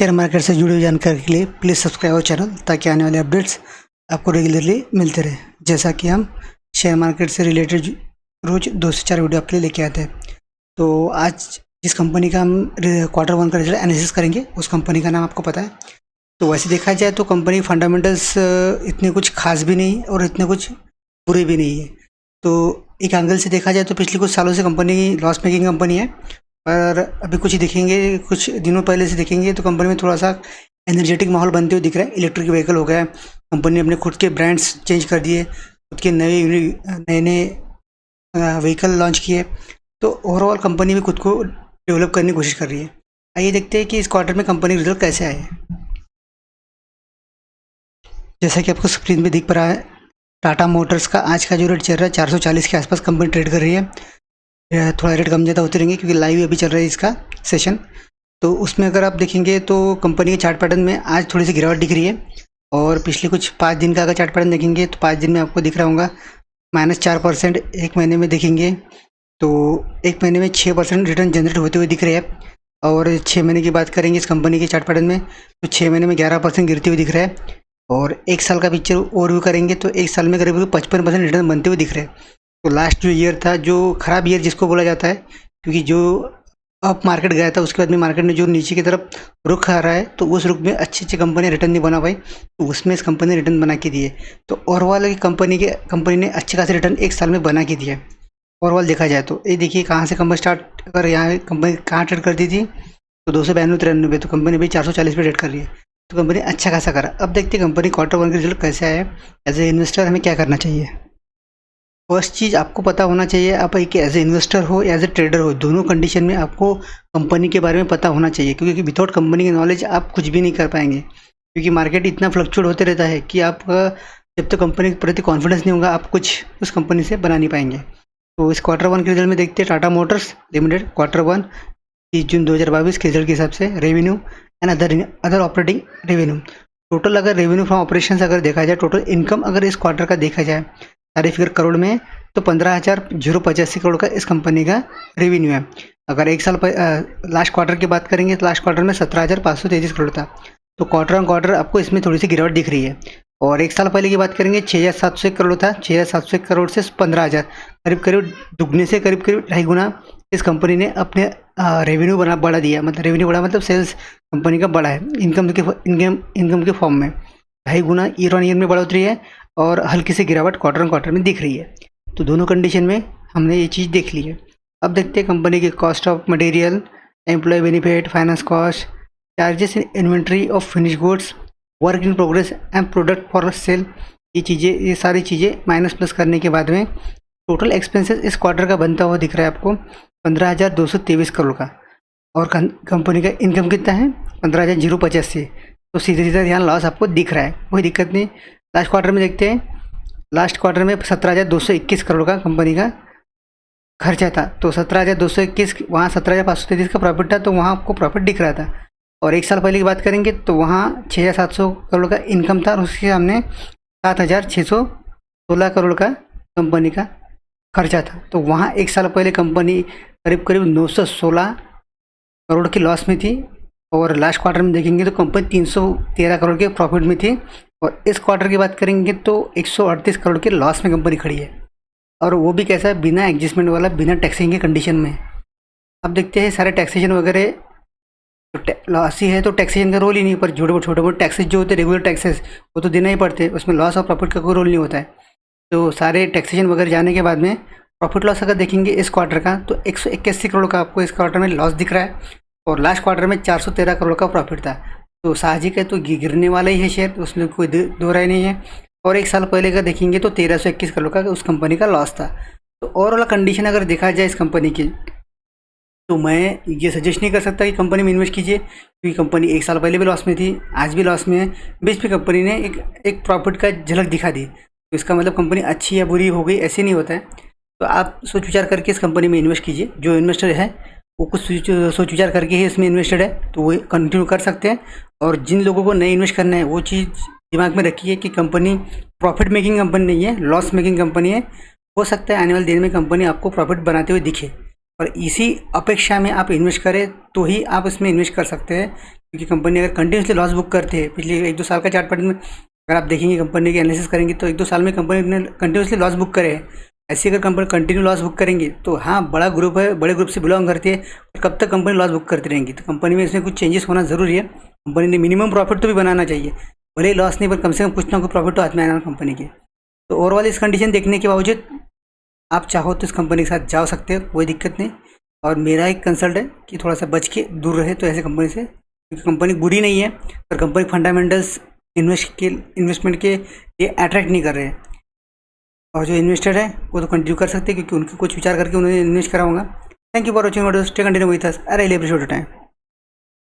Share market से जुड़ी हुई जानकारी के लिए प्लीज़ सब्सक्राइब आवर चैनल ताकि आने वाले अपडेट्स आपको रेगुलरली मिलते रहे। जैसा कि हम शेयर मार्केट से रिलेटेड रोज़ 2 से 4 वीडियो आपके लिए लेके आते हैं। तो आज जिस कंपनी का हम क्वार्टर 1 का रिजल्ट एनालिसिस करेंगे उस कंपनी का नाम आपको पता है। तो वैसे देखा जाए तो कंपनी फंडामेंटल्स इतने कुछ खास भी नहीं और इतने कुछ बुरे भी नहीं है। तो एक एंगल से देखा जाए तो पिछले कुछ सालों से कंपनी लॉस मेकिंग कंपनी है, पर अभी कुछ देखेंगे, कुछ दिनों पहले से देखेंगे तो कंपनी में थोड़ा सा एनर्जेटिक माहौल बनते हुए दिख रहा है। इलेक्ट्रिक व्हीकल हो गया, कंपनी ने अपने खुद के ब्रांड्स चेंज कर दिए, खुद के नए व्हीकल लॉन्च किए। तो ओवरऑल कंपनी भी खुद को डेवलप करने की कोशिश कर रही है। आइए देखते हैं कि इस क्वार्टर में कंपनी रिजल्ट कैसे आए। जैसा कि आपको स्क्रीन पे दिख पा रहा है, टाटा मोटर्स का आज का जो रेट चल रहा है 440 के आसपास कंपनी ट्रेड कर रही है। थोड़ा रेट कम ज़्यादा होते रहेंगे क्योंकि लाइव अभी चल रहा है इसका सेशन। तो उसमें अगर आप देखेंगे तो कंपनी के चार्ट पैटर्न में आज थोड़ी सी गिरावट दिख रही है, और पिछले कुछ 5 दिन का अगर चार्ट पैटर्न देखेंगे तो 5 दिन में आपको दिख रहा होगा -4%। एक महीने में देखेंगे तो एक महीने में 6% रिटर्न जनरेट होते हुए दिख रहे हैं। और 6 महीने की बात करेंगे इस कंपनी के चार्ट पैटर्न में तो 6 महीने में 11% गिरते हुए दिख रहा है। और एक साल का पिक्चर ओवरव्यू करेंगे तो एक साल में करीब 55% रिटर्न बनते हुए दिख रहे हैं। तो लास्ट जो ईयर था, जो ख़राब ईयर जिसको बोला जाता है, क्योंकि जो अप मार्केट गया था उसके बाद में मार्केट ने जो नीचे की तरफ रुख आ रहा है तो उस रुख में अच्छी कंपनी रिटर्न नहीं बना पाई, तो उसमें इस कंपनी ने रिटर्न बना के दिए। तो ओवरऑल कंपनी ने अच्छे खासे रिटर्न एक साल में बना के दिया। ओवरऑल देखा जाए तो ये देखिए कहाँ से कंपनी स्टार्ट, अगर यहाँ कंपनी कहाँ ट्रेड करती थी तो 292-93, तो कंपनी भी 440 पे ट्रेड कर रही है। तो कंपनी अच्छा खासा करा। अब देखते हैं कंपनी क्वार्टर 1 के रिजल्ट कैसे आया। एज ए इन्वेस्टर हमें क्या करना चाहिए। फर्स्ट चीज़ आपको पता होना चाहिए, आप एक एज ए इन्वेस्टर हो या एज ए ट्रेडर हो, दोनों कंडीशन में आपको कंपनी के बारे में पता होना चाहिए, क्योंकि विदाउट कंपनी की नॉलेज आप कुछ भी नहीं कर पाएंगे। क्योंकि मार्केट इतना फ्लक्चुएट होते रहता है कि आपका जब तक कंपनी के प्रति कॉन्फिडेंस नहीं होगा आप कुछ उस कंपनी से बना नहीं पाएंगे। तो इस क्वार्टर 1 के रिजल्ट में देखते हैं टाटा मोटर्स लिमिटेड क्वार्टर 1 30 जून 2022 के रिजल्ट के हिसाब से revenue and other operating revenue. Total अगर रेवेन्यू फ्रॉम ऑपरेशंस अगर देखा जाए, टोटल इनकम अगर इस क्वार्टर का देखा जाए सारे फिगर करोड़ में, तो 15,085 करोड़ का इस कंपनी का रेवेन्यू है। अगर एक साल लास्ट क्वार्टर की बात करेंगे तो लास्ट क्वार्टर में 17,533 करोड़ था। तो क्वार्टर ऑन क्वार्टर आपको इसमें थोड़ी सी गिरावट दिख रही है। और एक साल पहले की बात करेंगे 6,701 करोड़ था, 6,701 करोड़ से 15,000, करीब दुगने से करीब 2.5 गुना इस कंपनी ने अपने रेवेन्यू बढ़ा दिया। मतलब रेवेन्यू बढ़ा मतलब सेल्स कंपनी का बढ़ा है इनकम के फॉर्म में। 2.5 गुना ईयर ऑन ईयर में बढ़ोतरी है और हल्की सी गिरावट क्वार्टर ऑन क्वार्टर में दिख रही है। तो दोनों कंडीशन में हमने ये चीज़ देख ली है। अब देखते हैं कंपनी के cost of material, employee benefit, finance cost, charges in inventory of finish goods, work in progress and product for sale, ये सारी चीज़ें माइनस प्लस करने के बाद में टोटल एक्सपेंसेस इस क्वार्टर का बनता हुआ दिख रहा है आपको 15,223 करोड़ का। और कंपनी का इनकम कितना है 15,085। तो सीधे सीधा यहाँ लॉस आपको दिख रहा है, कोई दिक्कत नहीं। लास्ट क्वार्टर में देखते हैं, लास्ट क्वार्टर में 17,221 करोड़ का कंपनी का खर्चा था। तो 17,221, वहाँ 17,533 का प्रॉफिट था, तो वहाँ आपको प्रॉफिट दिख रहा था। और एक साल पहले की बात करेंगे तो वहाँ 6,700 करोड़ का इनकम था और उसके सामने 7,616 करोड़ का कंपनी का खर्चा था। तो वहाँ एक साल पहले कंपनी करीब 916 करोड़ की लॉस में थी, और लास्ट क्वार्टर में देखेंगे तो कंपनी 313 करोड़ के प्रॉफिट में थी। और इस क्वार्टर की बात करेंगे तो 138 करोड़ के लॉस में कंपनी खड़ी है, और वो भी कैसा है, बिना एडजस्टमेंट वाला, बिना टैक्सिंग के कंडीशन में। अब देखते हैं सारे टैक्सेशन वगैरह, तो लॉस ही है तो टैक्सेशन का रोल ही नहीं, पर छोटे मोटे टैक्सेस जो होते हैं रेगुलर टैक्सेस वो तो देना ही पड़ते हैं, उसमें लॉस और प्रॉफिट का कोई रोल नहीं होता है। तो सारे टैक्सेशन वगैरह जाने के बाद में प्रॉफिट लॉस अगर देखेंगे इस क्वार्टर का तो 181 करोड़ का आपको इस क्वार्टर में लॉस दिख रहा है, और लास्ट क्वार्टर में 413 करोड़ का प्रॉफिट था। तो साहजिक है, तो गिरने वाला ही है शेयर, तो उसमें कोई दो राय नहीं है। और एक साल पहले का देखेंगे तो 1,321 करोड़ का उस कंपनी का लॉस था। तो ओवरऑल कंडीशन अगर देखा जाए इस कंपनी की, तो मैं ये सजेस्ट नहीं कर सकता कि कंपनी में इन्वेस्ट कीजिए, क्योंकि कंपनी एक साल पहले भी लॉस में थी, आज भी लॉस में है। बीच में कंपनी ने एक प्रॉफिट का झलक दिखा दी, तो इसका मतलब कंपनी अच्छी या बुरी हो गई ऐसे नहीं होता है। तो आप सोच विचार करके इस कंपनी में इन्वेस्ट कीजिए। जो इन्वेस्टर है वो कुछ सोच विचार करके ही इसमें इन्वेस्टेड है, तो वो कंटिन्यू कर सकते हैं। और जिन लोगों को नहीं इन्वेस्ट करना है वो चीज़ दिमाग में रखिए कि कंपनी प्रॉफिट मेकिंग कंपनी नहीं है, लॉस मेकिंग कंपनी है। हो सकता है आने वाले दिन में कंपनी आपको प्रॉफिट बनाते हुए दिखे, और इसी अपेक्षा में आप इन्वेस्ट करें तो ही आप इसमें इन्वेस्ट कर सकते हैं क्योंकि कंपनी अगर कंटिन्यूसली लॉस बुक करती है, पिछले 1-2 साल का चार्ट पैटर्न में अगर आप देखेंगे, कंपनी की एनालिसिस करेंगे तो 1-2 साल में कंपनी ने कंटिन्यूसली लॉस बुक करे है। ऐसी अगर कंपनी कंटिन्यू लॉस बुक करेंगी तो हाँ, बड़ा ग्रुप है, बड़े ग्रुप से बिलोंग करती है, और कब तक कंपनी लॉस बुक करती रहेंगी? तो कंपनी में इसमें कुछ चेंजेस होना ज़रूरी है। कंपनी ने मिनिमम प्रॉफिट तो भी बनाना चाहिए, भले ही लॉस नहीं, पर कम से कम कुछ ना कुछ प्रॉफिट तो हाथ में आना कंपनी के। तो ओवरऑल इस कंडीशन देखने के बावजूद आप चाहो तो इस कंपनी के साथ जा सकते हो, कोई दिक्कत नहीं। और मेरा एक कंसल्ट है कि थोड़ा सा बच के दूर रहे तो ऐसे कंपनी से, क्योंकि कंपनी बुरी नहीं है, पर कंपनी फंडामेंटल्स इन्वेस्टमेंट के लिए अट्रैक्ट नहीं कर रहे हैं। और जो इन्वेस्टर है वो तो कंटिन्यू कर सकते हैं, क्योंकि उनके कुछ विचार करके उन्होंने इन्वेस्ट करा होगा। Thank you for watching video, stay continue with us, I really appreciate your time.